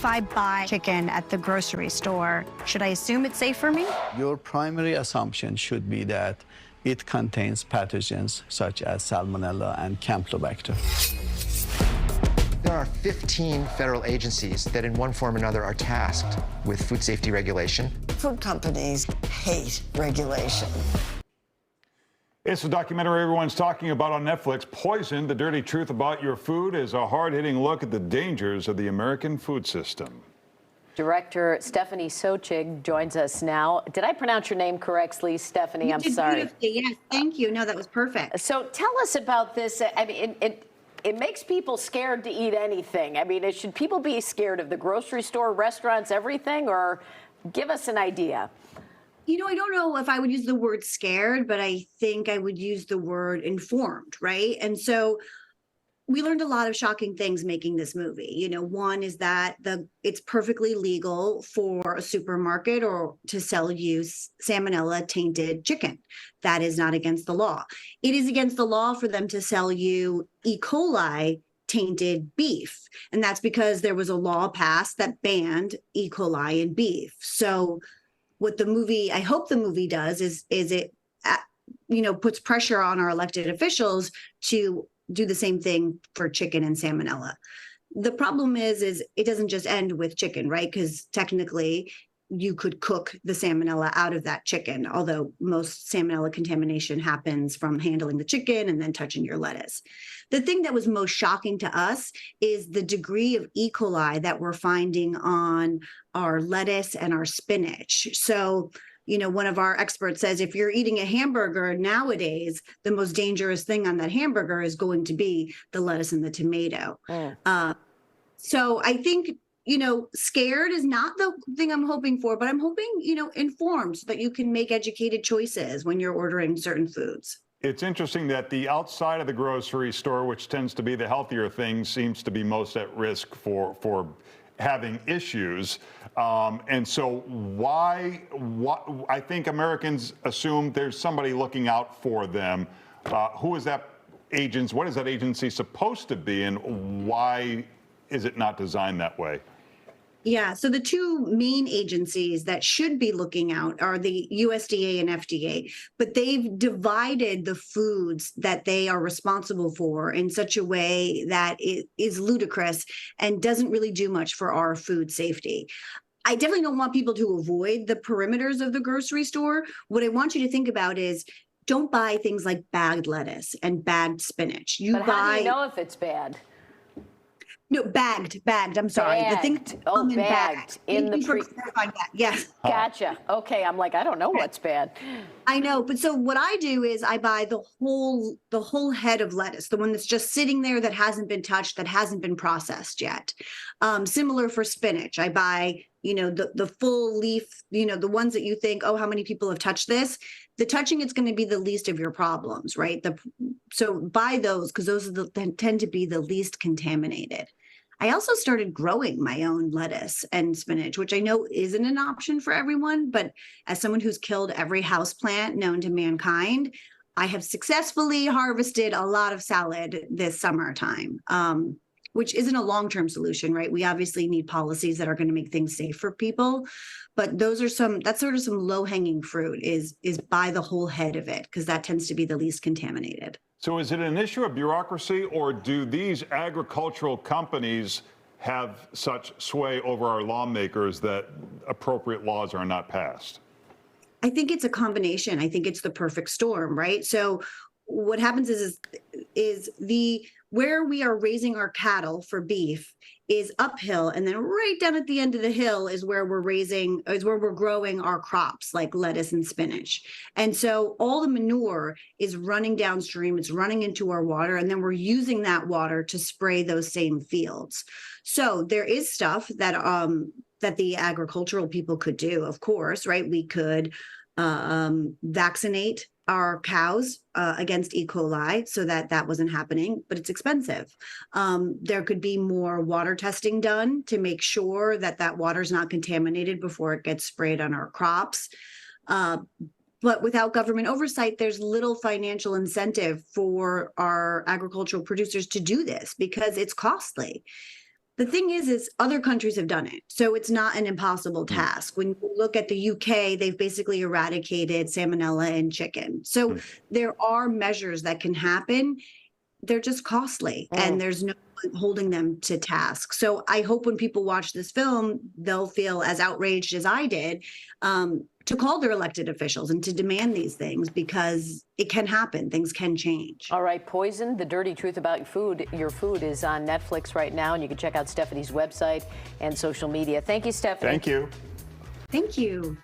if I buy chicken at the grocery store, should I assume it's safe for me? Your primary assumption should be that it contains pathogens such as Salmonella and Campylobacter. There are 15 federal agencies that in one form or another are tasked with food safety regulation. Food companies hate regulation. It's a documentary everyone's talking about on Netflix. Poisoned, The Dirty Truth About Your Food is a hard-hitting look at the dangers of the American food system. Director Stephanie Sochig joins us now. Did I pronounce your name correctly, Stephanie? I'm sorry. Yes, thank you. No, that was perfect. So tell us about this. I mean, it makes people scared to eat anything. I mean, should people be scared of the grocery store, restaurants, everything, or give us an idea? You know, I don't know if I would use the word scared, but I think I would use the word informed, right? And so we learned a lot of shocking things making this movie. You know, one is that it's perfectly legal for a supermarket or to sell you salmonella tainted chicken. That is not against the law. It is against the law for them to sell you E. coli tainted beef. And that's because there was a law passed that banned E. coli in beef. So what the movie, I hope the movie does is it, puts pressure on our elected officials to do the same thing for chicken and salmonella. The problem is it doesn't just end with chicken, right? Because technically you could cook the salmonella out of that chicken, although most salmonella contamination happens from handling the chicken and then touching your lettuce. The thing that was most shocking to us is the degree of E. coli that we're finding on our lettuce and our spinach. So, one of our experts says if you're eating a hamburger nowadays, the most dangerous thing on that hamburger is going to be the lettuce and the tomato. So I think, scared is not the thing I'm hoping for, but I'm hoping, informed so that you can make educated choices when you're ordering certain foods. It's interesting that the outside of the grocery store, which tends to be the healthier thing, seems to be most at risk for having issues. And so why I think Americans assume there's somebody looking out for them. Who is that agency? What is that agency supposed to be, and why is it not designed that way? Yeah, so the two main agencies that should be looking out are the USDA and FDA, but they've divided the foods that they are responsible for in such a way that it is ludicrous and doesn't really do much for our food safety. I definitely don't want people to avoid the perimeters of the grocery store. What I want you to think about is don't buy things like bagged lettuce and bagged spinach. But how do you know if it's bad? No, bagged. I'm sorry. Bagged. The things bagged in the Yes. Gotcha. Okay. I'm like, I don't know what's bad. I know, but so what I do is I buy the whole head of lettuce, the one that's just sitting there that hasn't been touched, that hasn't been processed yet. Similar for spinach. I buy, the full leaf, the ones that you think, oh, how many people have touched this? The touching, it's going to be the least of your problems, right? So buy those because those tend to be the least contaminated. I also started growing my own lettuce and spinach, which I know isn't an option for everyone, but as someone who's killed every houseplant known to mankind, I have successfully harvested a lot of salad this summertime, which isn't a long-term solution, right? We obviously need policies that are going to make things safe for people, but that's sort of some low-hanging fruit is buy the whole head of it, because that tends to be the least contaminated. So is it an issue of bureaucracy, or do these agricultural companies have such sway over our lawmakers that appropriate laws are not passed? I think it's a combination. I think it's the perfect storm, right? So what happens is where we are raising our cattle for beef is uphill, and then right down at the end of the hill is where we're growing our crops like lettuce and spinach. And so all the manure is running downstream, it's running into our water, and then we're using that water to spray those same fields. So there is stuff that that the agricultural people could do, of course, right? We could vaccinate our cows against E. coli so that wasn't happening, but it's expensive. There could be more water testing done to make sure that water is not contaminated before it gets sprayed on our crops. But without government oversight, there's little financial incentive for our agricultural producers to do this because it's costly. The thing is other countries have done it. So it's not an impossible task. When you look at the UK, they've basically eradicated salmonella in chicken. So there are measures that can happen. They're just costly and there's no one holding them to task. So I hope when people watch this film, they'll feel as outraged as I did, to call their elected officials and to demand these things, because it can happen. Things can change. All right, Poison, The Dirty Truth About Your Food is on Netflix right now, and you can check out Stephanie's website and social media. Thank you, Stephanie. Thank you. Thank you.